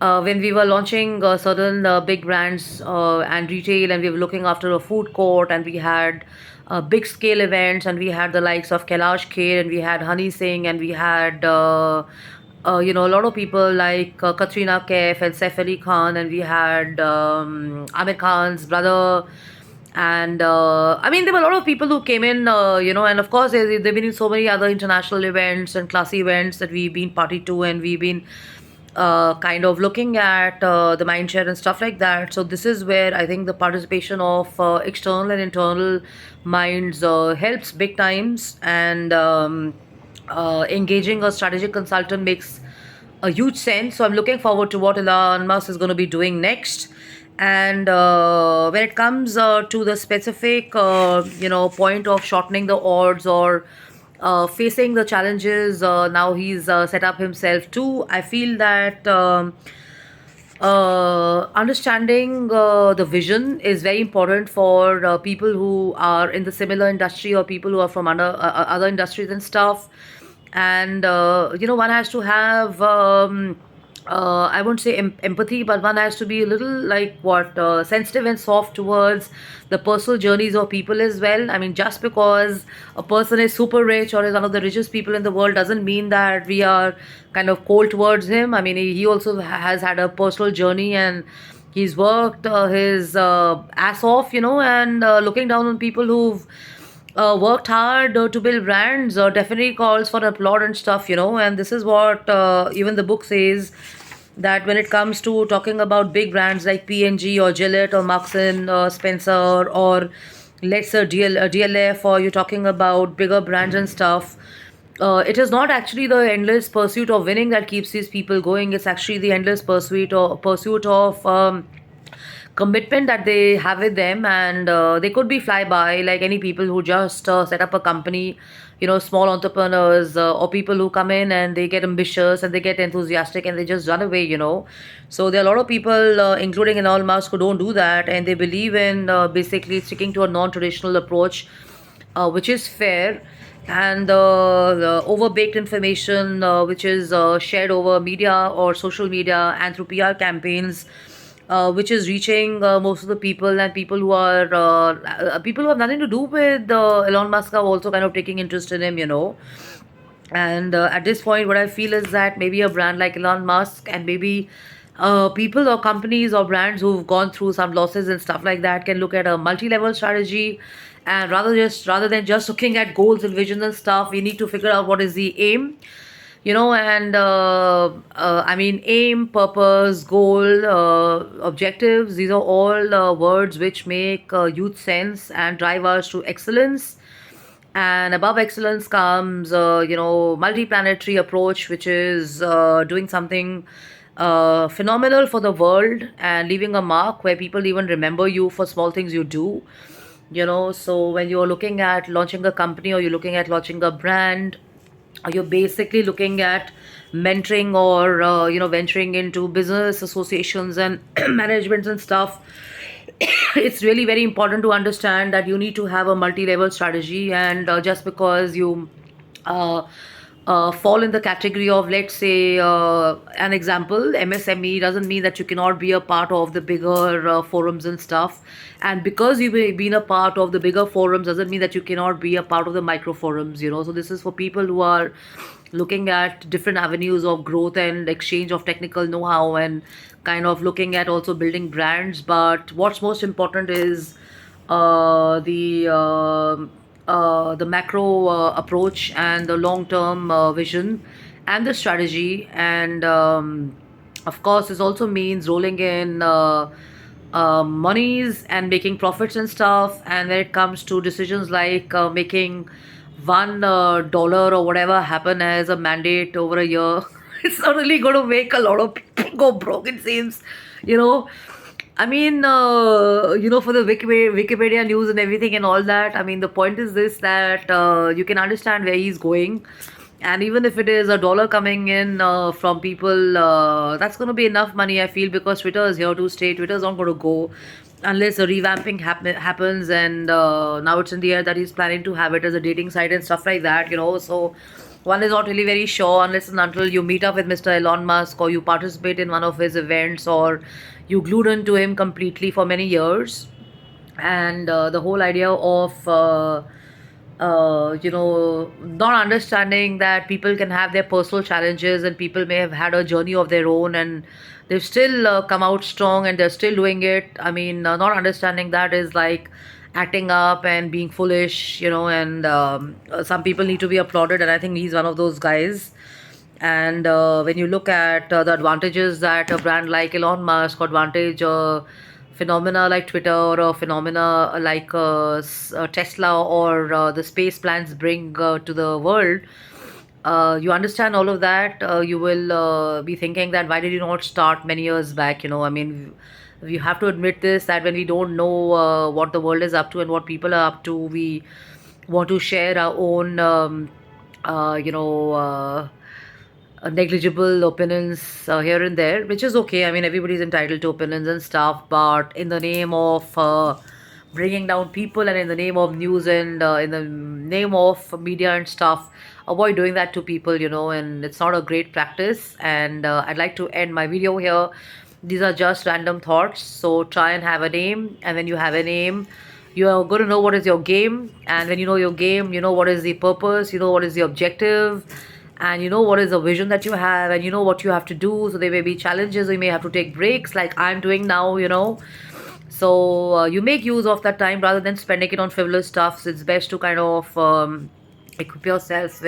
when we were launching certain big brands and retail, and we were looking after a food court, and we had big scale events, and we had the likes of Kailash Kher, and we had Honey Singh, and we had a lot of people like Katrina Kaif and Saif Ali Khan, and we had Amir Khan's brother. And I mean, there were a lot of people who came in, and of course, they've been in so many other international events and classy events that we've been party to, and we've been kind of looking at the mindshare and stuff like that. So this is where I think the participation of external and internal minds helps big times, and engaging a strategic consultant makes a huge sense. So I'm looking forward to what Elon Musk is going to be doing next. And when it comes to the specific, point of shortening the odds or facing the challenges, now he's set up himself too. I feel that understanding the vision is very important for people who are in the similar industry or people who are from other industries and stuff. And one has to have I won't say empathy, but one has to be a little like what sensitive and soft towards the personal journeys of people as well. I mean, just because a person is super rich or is one of the richest people in the world doesn't mean that we are kind of cold towards him. I mean, he also has had a personal journey, and he's worked his ass off, and looking down on people who've worked hard to build brands definitely calls for applaud and stuff, and this is what even the book says, that when it comes to talking about big brands like P&G or Gillette or Marks and Spencer, or let's say DLF, or you're talking about bigger brands and stuff, it is not actually the endless pursuit of winning that keeps these people going. It's actually the endless pursuit of commitment that they have with them. And they could be flyby like any people who just set up a company, small entrepreneurs, or people who come in and they get ambitious and they get enthusiastic and they just run away. So there are a lot of people, including Elon Musk, who don't do that, and they believe in basically sticking to a non-traditional approach, which is fair. And the overbaked information, which is shared over media or social media and through PR campaigns, which is reaching most of the people, and people who have nothing to do with Elon Musk are also kind of taking interest in him, And at this point, what I feel is that maybe a brand like Elon Musk, and maybe people or companies or brands who've gone through some losses and stuff like that, can look at a multi-level strategy. And rather than just looking at goals and visions and stuff, we need to figure out what is the aim, and I mean, aim, purpose, goal, objectives, these are all words which make youth sense and drive us to excellence. And above excellence comes multi-planetary approach, which is doing something phenomenal for the world and leaving a mark where people even remember you for small things you do. So when you're looking at launching a company, or you're looking at launching a brand, you're basically looking at mentoring, or venturing into business associations and managements and stuff. It's really very important to understand that you need to have a multi-level strategy. And just because you uh, fall in the category of, let's say, an example, MSME, doesn't mean that you cannot be a part of the bigger forums and stuff. And because you've been a part of the bigger forums doesn't mean that you cannot be a part of the micro forums. So this is for people who are looking at different avenues of growth and exchange of technical know-how, and kind of looking at also building brands. But what's most important is the macro approach, and the long-term vision, and the strategy. And of course, this also means rolling in monies and making profits and stuff. And when it comes to decisions like making $1 or whatever happen as a mandate over a year, it's certainly going to make a lot of people go broke, it seems. You know, I mean, for the Wikipedia news and everything and all that, I mean, the point is this, that you can understand where he's going. And even if it is $1 coming in from people, that's going to be enough money, I feel, because Twitter is here to stay. Twitter's not going to go unless a revamping happens. And now it's in the air that he's planning to have it as a dating site and stuff like that. So One is not really very sure unless and until you meet up with Mr. Elon Musk, or you participate in one of his events, or you glued into him completely for many years. And the whole idea of not understanding that people can have their personal challenges, and people may have had a journey of their own, and they've still come out strong, and they're still doing it. I mean, not understanding that is like acting up and being foolish, and some people need to be applauded, and I think he's one of those guys. And when you look at the advantages that a brand like Elon Musk, or advantage phenomena like Twitter, or a phenomena like Tesla, or the space plans bring to the world, you understand all of that, you will be thinking that why did you not start many years back? I mean, we have to admit this, that when we don't know what the world is up to and what people are up to, we want to share our own, uh, you know. Negligible opinions here and there, which is okay. I mean, everybody's entitled to opinions and stuff, but in the name of bringing down people, and in the name of news, and in the name of media and stuff, avoid doing that to people, and it's not a great practice. And I'd like to end my video here. These are just random thoughts, so try and have a name, and when you have a name, you are going to know what is your game, and when you know your game, you know what is the purpose, you know what is the objective, and you know what is the vision that you have, and you know what you have to do. So there may be challenges, you may have to take breaks like I'm doing now, so you make use of that time rather than spending it on frivolous stuff. So it's best to kind of equip yourself